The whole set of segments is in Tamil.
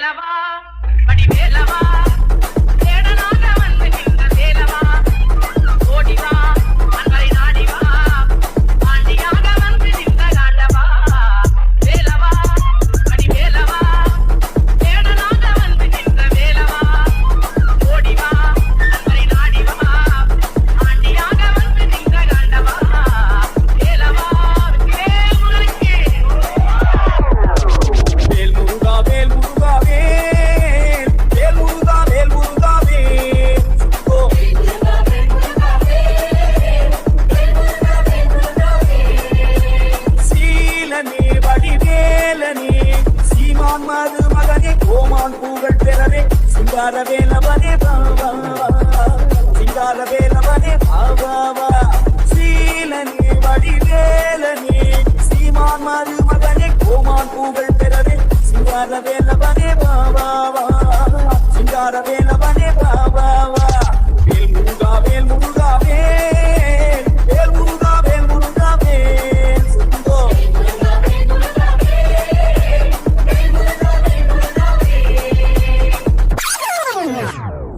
வேலவா படி வேலவா தேடலாக வந்து நின்ற வேலவா ஓடிவா அன்பரை நாடிவா ஆண்டியாக வந்து நின்ற காண்டவா வேலவா படி வேலவா தேடலாக வந்து நின்ற வேலவா ஓடிவா அன்பரை நாடிவா ஆண்டியாக வந்து நின்ற காண்டவா வேலவா வேலுனக்கே வேல் முருகா வேல் முருகா வேல் வேல் முருகா வேல் முருகா வேல் ஓ சீலனே வடிவேலனே சீமான் மது மகனே கோமான் பூகள் பெறவே சிங்கார வேலவனே பாவா சிங்கார வேலவனே பாவா சீலனே வடிவேலனே சீமான் மது மகனே கோமான் பூகள் பெறவே சிங்கார வேலவனே பாவா சிங்கார வேலவனே பாவா வேல் முருகா வேல் முருகா வேல் வேல் முருகா வேல் முருகா வேல் சுந்தோ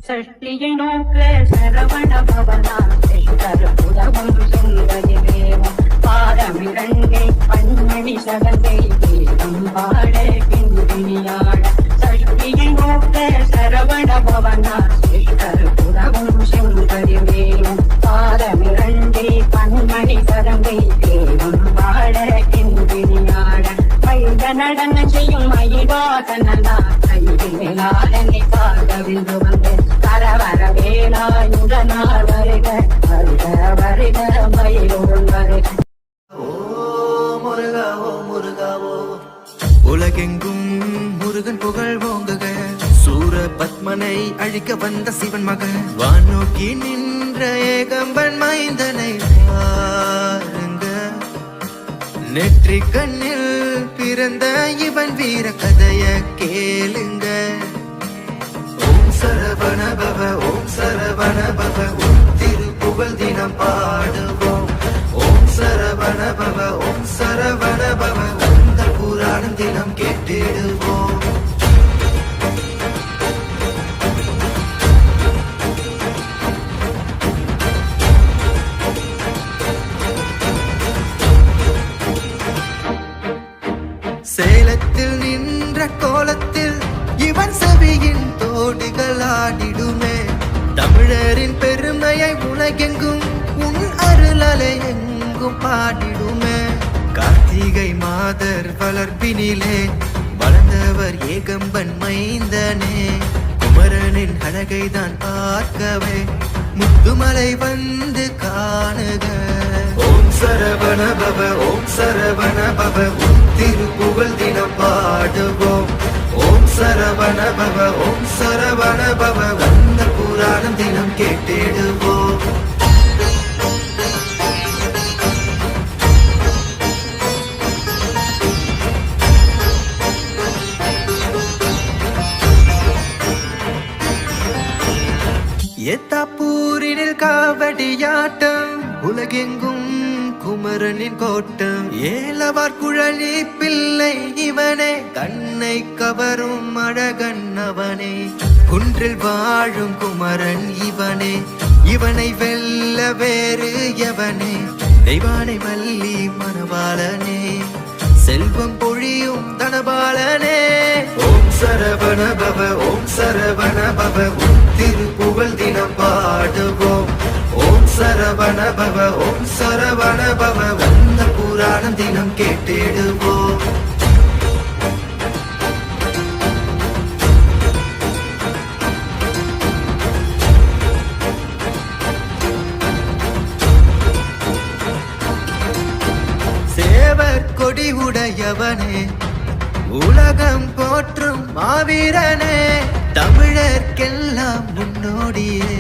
சஷ்டியை நோக்க சரவண பவனா உதவும் சுந்தரி தேவம் பாதமிரண்டை பன்மணி சதங்கை தேவம் பாட பின்னியாட சஷ்டியை நோக்க சரவண பவனா உதவும் சுந்தரி தேவம் பாதமிரண்டை பன்மணி சதங்கை தேவம் பாட பின்னியாட மைத நடன செய்யும் மயிலாதனா கையிலாதனை பார்க்க விந்து வந்து வரவர வேலாயுடனார் வருக வருக வருக மயிலோடு வருக. ஓ முருகாவோ உலகெங்கும் முருகன் புகழ் ஓங்குக சூர பத்மனை அழிக்க வந்த சிவன் மகன் வானோக்கி நின்ற ஏகம்பன் மைந்தனை பாருங்க நெற்றி கண்ணில் பிறந்த இவன் வீர கதைய கேளுங்க ஓம் சரவண பவ ஓம் சரவண பவ ஓம் திருப்புகழ் தினம் பாடுவோம் ஓம் சரவண பவ ஓம் சரவண பவ அந்த புராணம் தினம் கேட்டிடுவோம் சேலத்தில் நின்ற கோலத்தில் இவன் செவியின் தோடுகள் ஆடிடுமே தமிழரின் பெருமையை உலகெங்கும் உன் அருளலை எங்கும் பாடிடுமே கார்த்திகை மாதர் வளர்ப்பினிலே வளர்ந்தவர் ஏகம்பன் மைந்தனே குமரனின் அழகை தான் பார்க்கவே முத்துமலை வந்து காணுக ஓம் சரவண பவ ஓம் சரவண பவ உன் திருப்புகழ் தினம் பாடுவோம் ஓம் சரவண பவ ஓம் சரவண பவ அந்த புராணம் தினம் கேட்டிடுவோம் எத்தாப்பூரினில் காவடியாட்டம் உலகெங்கும் குமரனின் கோட்டம் ஏலவார் குழலி பிள்ளை இவனே கண்ணை கவரும் அழகன் அவனே குன்றில் வாழும் குமரன் இவனே இவனை வெல்ல வேறு எவனே தெய்வானை மல்லி மணவாளனே செல்வம் பொழியும் தனபாலனே ஓம் சரவண பவ ஓம் சரவண பவ உன் திருப்புகழ் தினம் பாடுவோம் ஓம் சரவண பவ ஓம் சரவண பவ அந்த புராணம் தினம் கேட்டிடுவோம் சேவர் கொடி உடையவனே உலகம் போற்றும் மாவீரனே தமிழர்க்கெல்லாம் முன்னோடியே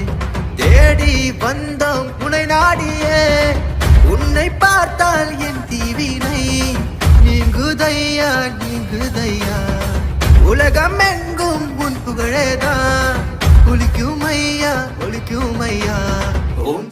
தேடி வந்தோம் உன்னை நாடியே உன்னை பார்த்தால் என் தீவினை நீங்குதையா நீங்குதையா உலகம் எங்கும் உன் புகழேதான் ஒலிக்கும் ஐயா ஒலிக்கும் ஐயா ஓம்